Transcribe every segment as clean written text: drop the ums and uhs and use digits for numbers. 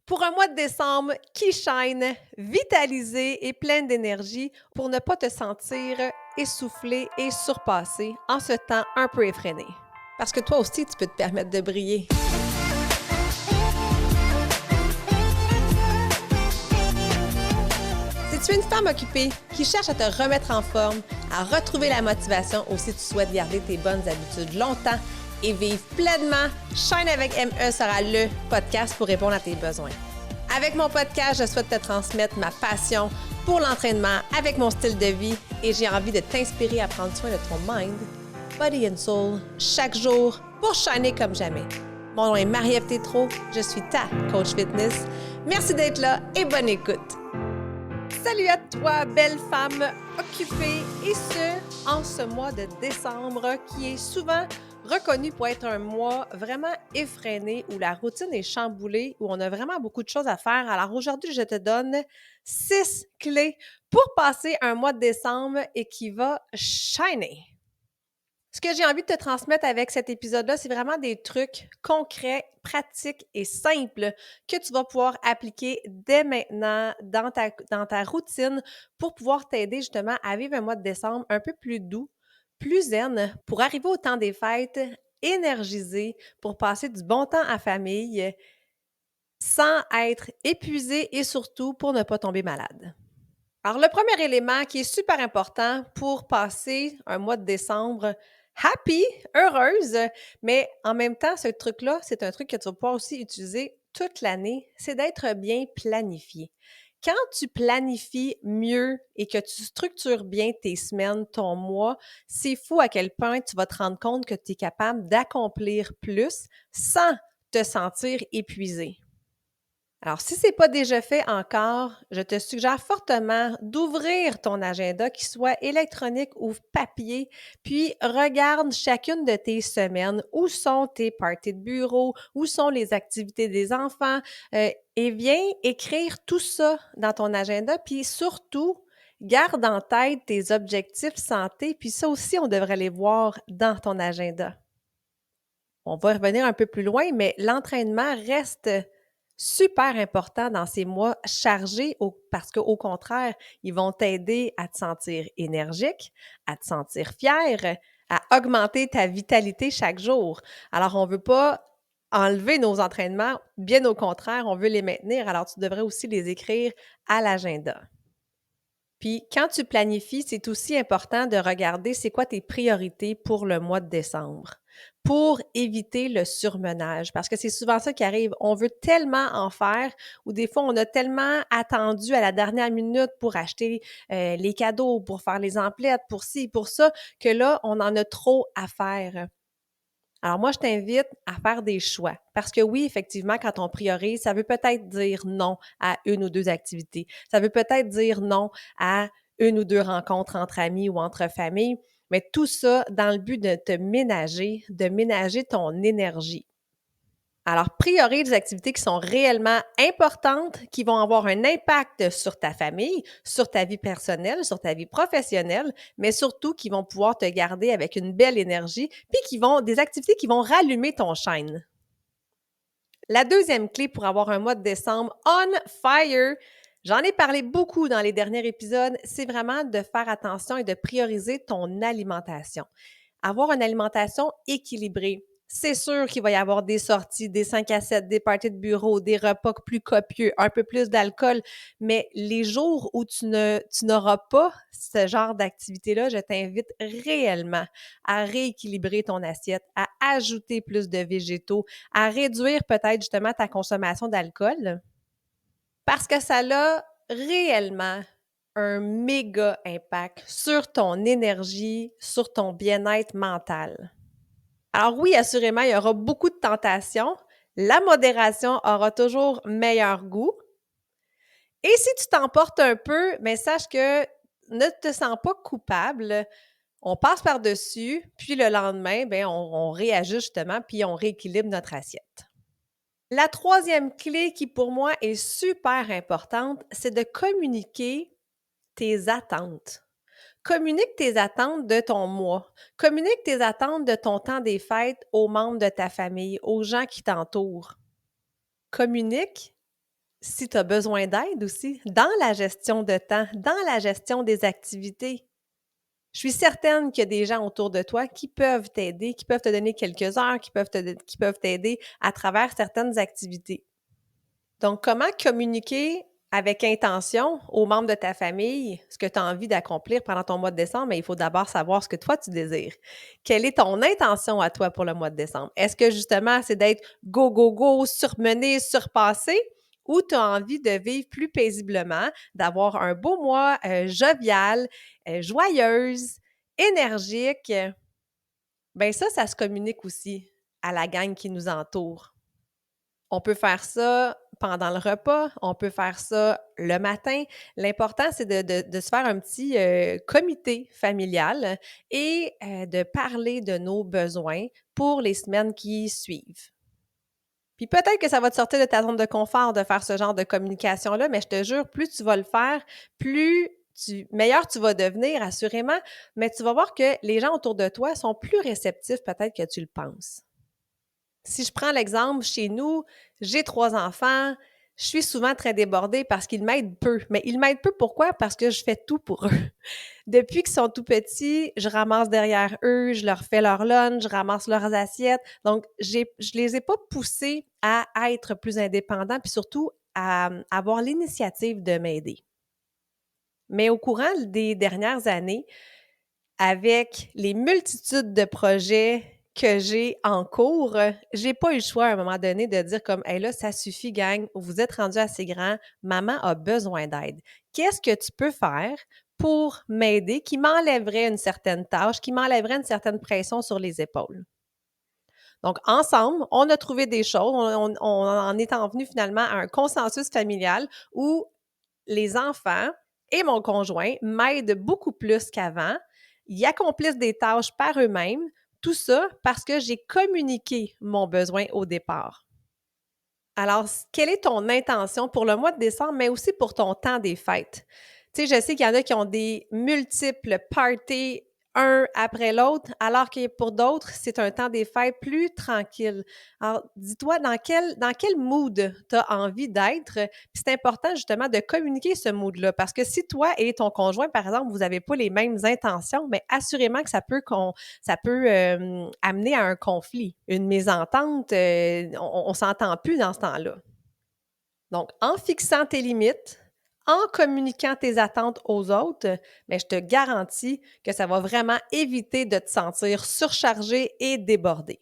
Pour un mois de décembre qui shine, vitalisé et plein d'énergie pour ne pas te sentir essoufflé et surpassé en ce temps un peu effréné. Parce que toi aussi, tu peux te permettre de briller. Si tu es une femme occupée qui cherche à te remettre en forme, à retrouver la motivation ou si tu souhaites garder tes bonnes habitudes longtemps et vivre pleinement, Shine avec ME sera le podcast pour répondre à tes besoins. Avec mon podcast, je souhaite te transmettre ma passion pour l'entraînement avec mon style de vie et j'ai envie de t'inspirer à prendre soin de ton mind, body and soul chaque jour pour shiner comme jamais. Mon nom est Marie-Ève Tétrault, je suis ta coach fitness. Merci d'être là et bonne écoute. Salut à toi, belle femme occupée, et ce, en ce mois de décembre qui est souvent reconnu pour être un mois vraiment effréné, où la routine est chamboulée, où on a vraiment beaucoup de choses à faire. Alors aujourd'hui, je te donne 6 clés pour passer un mois de décembre et qui va shiner. Ce que j'ai envie de te transmettre avec cet épisode-là, c'est vraiment des trucs concrets, pratiques et simples que tu vas pouvoir appliquer dès maintenant dans ta routine pour pouvoir t'aider justement à vivre un mois de décembre un peu plus doux, plus zen, pour arriver au temps des fêtes énergisé, pour passer du bon temps en famille sans être épuisé et surtout pour ne pas tomber malade. Alors, le premier élément qui est super important pour passer un mois de décembre happy, heureuse, mais en même temps, ce truc-là, c'est un truc que tu vas pouvoir aussi utiliser toute l'année, c'est d'être bien planifié. Quand tu planifies mieux et que tu structures bien tes semaines, ton mois, c'est fou à quel point tu vas te rendre compte que tu es capable d'accomplir plus sans te sentir épuisé. Alors, si ce n'est pas déjà fait encore, je te suggère fortement d'ouvrir ton agenda, qu'il soit électronique ou papier, puis regarde chacune de tes semaines, où sont tes parties de bureau, où sont les activités des enfants, et viens écrire tout ça dans ton agenda, puis surtout, garde en tête tes objectifs santé, puis ça aussi, on devrait les voir dans ton agenda. On va revenir un peu plus loin, mais l'entraînement reste super important dans ces mois chargés parce qu'au contraire, ils vont t'aider à te sentir énergique, à te sentir fier, à augmenter ta vitalité chaque jour. Alors, on ne veut pas enlever nos entraînements, bien au contraire, on veut les maintenir. Alors, tu devrais aussi les écrire à l'agenda. Puis, quand tu planifies, c'est aussi important de regarder c'est quoi tes priorités pour le mois de décembre, pour éviter le surmenage. Parce que c'est souvent ça qui arrive. On veut tellement en faire ou des fois, on a tellement attendu à la dernière minute pour acheter les cadeaux, pour faire les emplettes, pour ci, pour ça, que là, on en a trop à faire. Alors moi, je t'invite à faire des choix parce que oui, effectivement, quand on priorise, ça veut peut-être dire non à une ou deux activités. Ça veut peut-être dire non à une ou deux rencontres entre amis ou entre familles, mais tout ça dans le but de te ménager, de ménager ton énergie. Alors, priorise des activités qui sont réellement importantes, qui vont avoir un impact sur ta famille, sur ta vie personnelle, sur ta vie professionnelle, mais surtout qui vont pouvoir te garder avec une belle énergie, puis des activités qui vont rallumer ton shine. La deuxième clé pour avoir un mois de décembre on fire, j'en ai parlé beaucoup dans les derniers épisodes, c'est vraiment de faire attention et de prioriser ton alimentation. Avoir une alimentation équilibrée. C'est sûr qu'il va y avoir des sorties, des 5 à 7, des parties de bureau, des repas plus copieux, un peu plus d'alcool, mais les jours où tu n'auras pas ce genre d'activité-là, je t'invite réellement à rééquilibrer ton assiette, à ajouter plus de végétaux, à réduire peut-être justement ta consommation d'alcool parce que ça a réellement un méga impact sur ton énergie, sur ton bien-être mental. Alors oui, assurément, il y aura beaucoup de tentations. La modération aura toujours meilleur goût. Et si tu t'emportes un peu, mais sache que ne te sens pas coupable. On passe par-dessus, puis le lendemain, on réajuste justement, puis on rééquilibre notre assiette. La troisième clé qui pour moi est super importante, c'est de communiquer tes attentes. Communique tes attentes de ton mois. Communique tes attentes de ton temps des fêtes aux membres de ta famille, aux gens qui t'entourent. Communique Si tu as besoin d'aide aussi dans la gestion de temps, dans la gestion des activités, je suis certaine qu'il y a des gens autour de toi qui peuvent t'aider, qui peuvent te donner quelques heures, qui peuvent t'aider à travers certaines activités. Donc, comment communiquer avec intention aux membres de ta famille ce que tu as envie d'accomplir pendant ton mois de décembre? Mais il faut d'abord savoir ce que toi, tu désires. Quelle est ton intention à toi pour le mois de décembre? Est-ce que justement, c'est d'être go, go, go, surmené, surpassé? Ou tu as envie de vivre plus paisiblement, d'avoir un beau mois jovial, joyeuse, énergique? Bien ça se communique aussi à la gang qui nous entoure. On peut faire ça pendant le repas, on peut faire ça le matin. L'important, c'est de se faire un petit comité familial et de parler de nos besoins pour les semaines qui suivent. Puis peut-être que ça va te sortir de ta zone de confort de faire ce genre de communication-là, mais je te jure, plus tu vas le faire, meilleur tu vas devenir, assurément, mais tu vas voir que les gens autour de toi sont plus réceptifs peut-être que tu le penses. Si je prends l'exemple, chez nous, j'ai 3 enfants, je suis souvent très débordée parce qu'ils m'aident peu. Mais ils m'aident peu pourquoi? Parce que je fais tout pour eux. Depuis qu'ils sont tout petits, je ramasse derrière eux, je leur fais leur lunch, je ramasse leurs assiettes. Donc, je les ai pas poussés à être plus indépendants puis surtout à avoir l'initiative de m'aider. Mais au courant des dernières années, avec les multitudes de projets que j'ai en cours, j'ai pas eu le choix à un moment donné de dire comme: «Hey là, ça suffit gang, vous êtes rendus assez grands, maman a besoin d'aide. Qu'est-ce que tu peux faire pour m'aider qui m'enlèverait une certaine tâche, qui m'enlèverait une certaine pression sur les épaules?» Donc ensemble, on a trouvé des choses, on en est en venu finalement à un consensus familial où les enfants et mon conjoint m'aident beaucoup plus qu'avant. Ils accomplissent des tâches par eux-mêmes. Tout ça parce que j'ai communiqué mon besoin au départ. Alors, quelle est ton intention pour le mois de décembre, mais aussi pour ton temps des fêtes? Tu sais, je sais qu'il y en a qui ont des multiples parties, un après l'autre, alors que pour d'autres, c'est un temps des fêtes plus tranquille. Alors, dis-toi dans quel mood tu as envie d'être. Puis c'est important justement de communiquer ce mood-là. Parce que si toi et ton conjoint, par exemple, vous n'avez pas les mêmes intentions, bien assurément que ça peut amener à un conflit, une mésentente. On ne s'entend plus dans ce temps-là. Donc, en fixant tes limites, en communiquant tes attentes aux autres, mais je te garantis que ça va vraiment éviter de te sentir surchargé et débordé.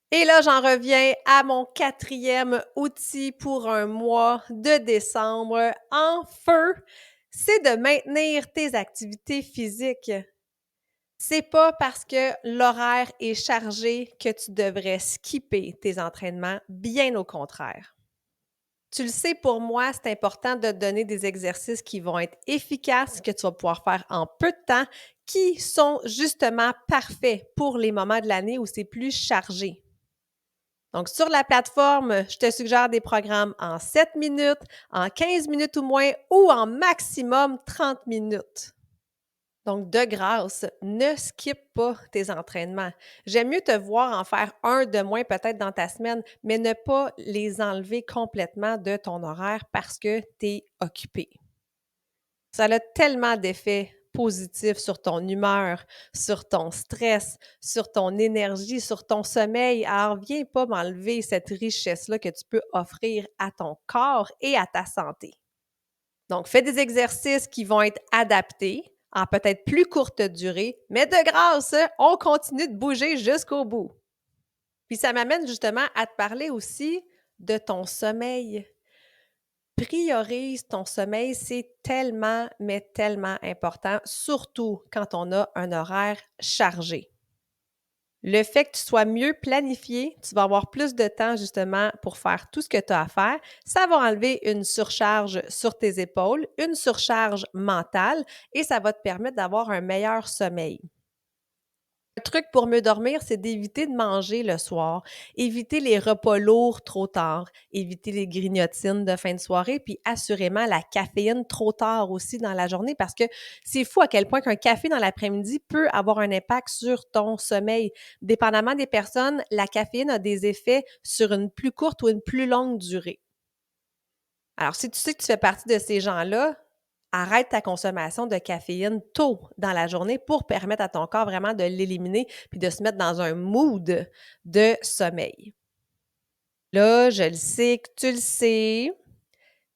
Et là, j'en reviens à mon quatrième outil pour un mois de décembre en feu, c'est de maintenir tes activités physiques. C'est pas parce que l'horaire est chargé que tu devrais skipper tes entraînements, bien au contraire. Tu le sais, pour moi, c'est important de te donner des exercices qui vont être efficaces, que tu vas pouvoir faire en peu de temps, qui sont justement parfaits pour les moments de l'année où c'est plus chargé. Donc, sur la plateforme, je te suggère des programmes en 7 minutes, en 15 minutes ou moins, ou en maximum 30 minutes. Donc, de grâce, ne skip pas tes entraînements. J'aime mieux te voir en faire un de moins peut-être dans ta semaine, mais ne pas les enlever complètement de ton horaire parce que tu es occupé. Ça a tellement d'effets positifs sur ton humeur, sur ton stress, sur ton énergie, sur ton sommeil. Alors, viens pas m'enlever cette richesse-là que tu peux offrir à ton corps et à ta santé. Donc, fais des exercices qui vont être adaptés en peut-être plus courte durée, mais de grâce, on continue de bouger jusqu'au bout. Puis ça m'amène justement à te parler aussi de ton sommeil. Priorise ton sommeil, c'est tellement, mais tellement important, surtout quand on a un horaire chargé. Le fait que tu sois mieux planifié, tu vas avoir plus de temps justement pour faire tout ce que tu as à faire. Ça va enlever une surcharge sur tes épaules, une surcharge mentale et ça va te permettre d'avoir un meilleur sommeil. Un truc pour mieux dormir, c'est d'éviter de manger le soir, éviter les repas lourds trop tard, éviter les grignotines de fin de soirée, puis assurément la caféine trop tard aussi dans la journée parce que c'est fou à quel point qu'un café dans l'après-midi peut avoir un impact sur ton sommeil. Dépendamment des personnes, la caféine a des effets sur une plus courte ou une plus longue durée. Alors, si tu sais que tu fais partie de ces gens-là, arrête ta consommation de caféine tôt dans la journée pour permettre à ton corps vraiment de l'éliminer puis de se mettre dans un mood de sommeil. Là, je le sais que tu le sais,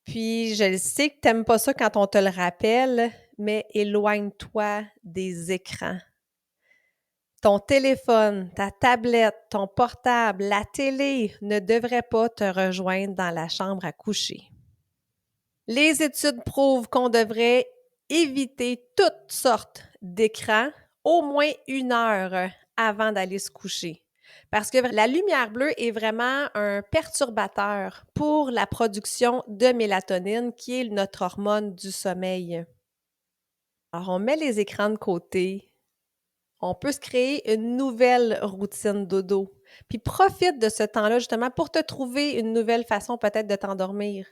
puis je le sais que tu n'aimes pas ça quand on te le rappelle, mais éloigne-toi des écrans. Ton téléphone, ta tablette, ton portable, la télé ne devraient pas te rejoindre dans la chambre à coucher. Les études prouvent qu'on devrait éviter toutes sortes d'écrans au moins 1 heure avant d'aller se coucher. Parce que la lumière bleue est vraiment un perturbateur pour la production de mélatonine, qui est notre hormone du sommeil. Alors, on met les écrans de côté. On peut se créer une nouvelle routine dodo. Puis profite de ce temps-là justement pour te trouver une nouvelle façon peut-être de t'endormir.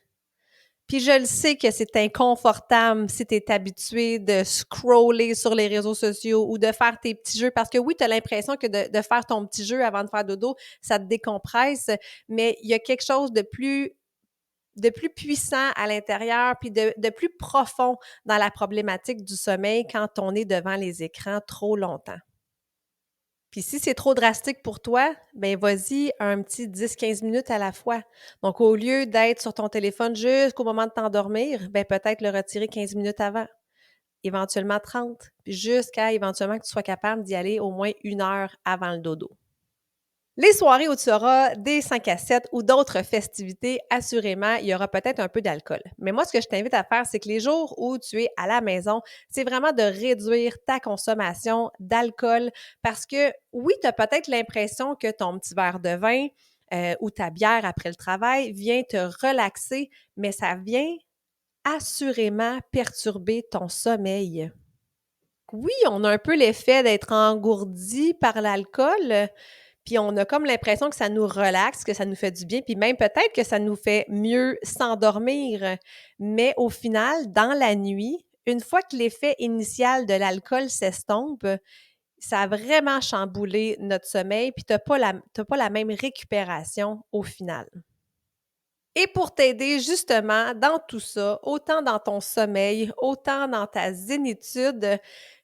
Puis je le sais que c'est inconfortable si tu es habitué de scroller sur les réseaux sociaux ou de faire tes petits jeux parce que oui, tu as l'impression que de faire ton petit jeu avant de faire dodo, ça te décompresse, mais il y a quelque chose de plus puissant à l'intérieur puis de plus profond dans la problématique du sommeil quand on est devant les écrans trop longtemps. Puis si c'est trop drastique pour toi, ben vas-y un petit 10-15 minutes à la fois. Donc au lieu d'être sur ton téléphone jusqu'au moment de t'endormir, ben peut-être le retirer 15 minutes avant, éventuellement 30, puis jusqu'à éventuellement que tu sois capable d'y aller au moins 1 heure avant le dodo. Les soirées où tu auras des 5 à 7 ou d'autres festivités, assurément, il y aura peut-être un peu d'alcool. Mais moi, ce que je t'invite à faire, c'est que les jours où tu es à la maison, c'est vraiment de réduire ta consommation d'alcool parce que oui, tu as peut-être l'impression que ton petit verre de vin ou ta bière après le travail vient te relaxer, mais ça vient assurément perturber ton sommeil. Oui, on a un peu l'effet d'être engourdi par l'alcool, puis on a comme l'impression que ça nous relaxe, que ça nous fait du bien, puis même peut-être que ça nous fait mieux s'endormir. Mais au final, dans la nuit, une fois que l'effet initial de l'alcool s'estompe, ça a vraiment chamboulé notre sommeil, puis tu pas la même récupération au final. Et pour t'aider justement dans tout ça, autant dans ton sommeil, autant dans ta zénitude,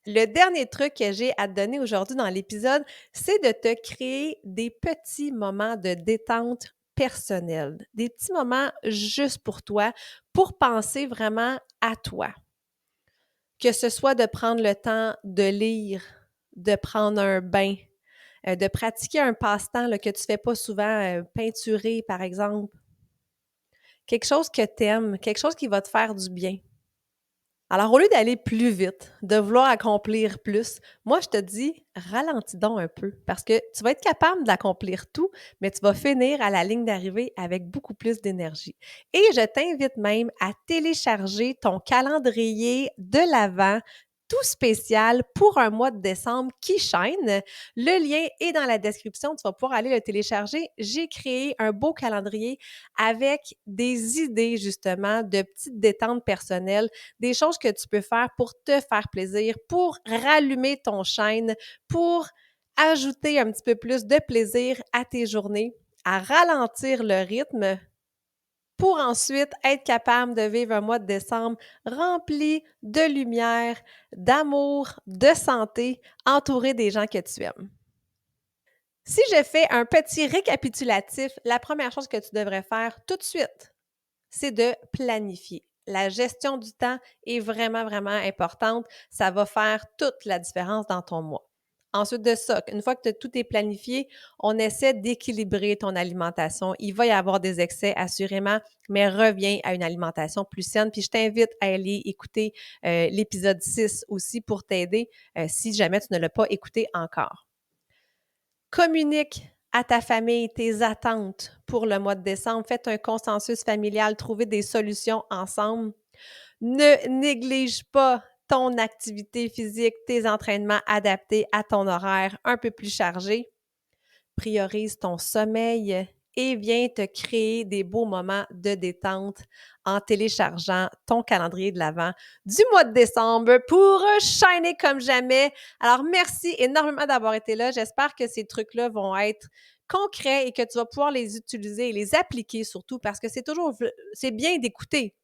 le dernier truc que j'ai à te donner aujourd'hui dans l'épisode, c'est de te créer des petits moments de détente personnelle, des petits moments juste pour toi, pour penser vraiment à toi. Que ce soit de prendre le temps de lire, de prendre un bain, de pratiquer un passe-temps là, que tu ne fais pas souvent, peinturer par exemple. Quelque chose que tu aimes, quelque chose qui va te faire du bien. Alors, au lieu d'aller plus vite, de vouloir accomplir plus, moi, je te dis, ralentis donc un peu parce que tu vas être capable d'accomplir tout, mais tu vas finir à la ligne d'arrivée avec beaucoup plus d'énergie. Et je t'invite même à télécharger ton calendrier de l'Avent tout spécial pour un mois de décembre qui shine. Le lien est dans la description, tu vas pouvoir aller le télécharger. J'ai créé un beau calendrier avec des idées justement de petites détentes personnelles, des choses que tu peux faire pour te faire plaisir, pour rallumer ton chaîne, pour ajouter un petit peu plus de plaisir à tes journées, à ralentir le rythme pour ensuite être capable de vivre un mois de décembre rempli de lumière, d'amour, de santé, entouré des gens que tu aimes. Si je fais un petit récapitulatif, la première chose que tu devrais faire tout de suite, c'est de planifier. La gestion du temps est vraiment, vraiment importante. Ça va faire toute la différence dans ton mois. Ensuite de ça, une fois que tout est planifié, on essaie d'équilibrer ton alimentation. Il va y avoir des excès, assurément, mais reviens à une alimentation plus saine. Puis je t'invite à aller écouter l'épisode 6 aussi pour t'aider si jamais tu ne l'as pas écouté encore. Communique à ta famille tes attentes pour le mois de décembre. Faites un consensus familial, trouvez des solutions ensemble. Ne néglige pas ton activité physique, tes entraînements adaptés à ton horaire un peu plus chargé. Priorise ton sommeil et viens te créer des beaux moments de détente en téléchargeant ton calendrier de l'Avent du mois de décembre pour shiner comme jamais. Alors, merci énormément d'avoir été là. J'espère que ces trucs-là vont être concrets et que tu vas pouvoir les utiliser et les appliquer surtout parce que c'est bien d'écouter,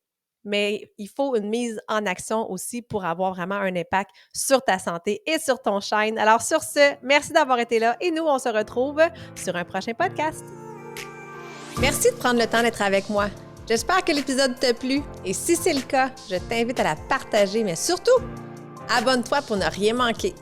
mais il faut une mise en action aussi pour avoir vraiment un impact sur ta santé et sur ton shine. Alors sur ce, merci d'avoir été là et nous, on se retrouve sur un prochain podcast. Merci de prendre le temps d'être avec moi. J'espère que l'épisode t'a plu et si c'est le cas, je t'invite à la partager, mais surtout, abonne-toi pour ne rien manquer.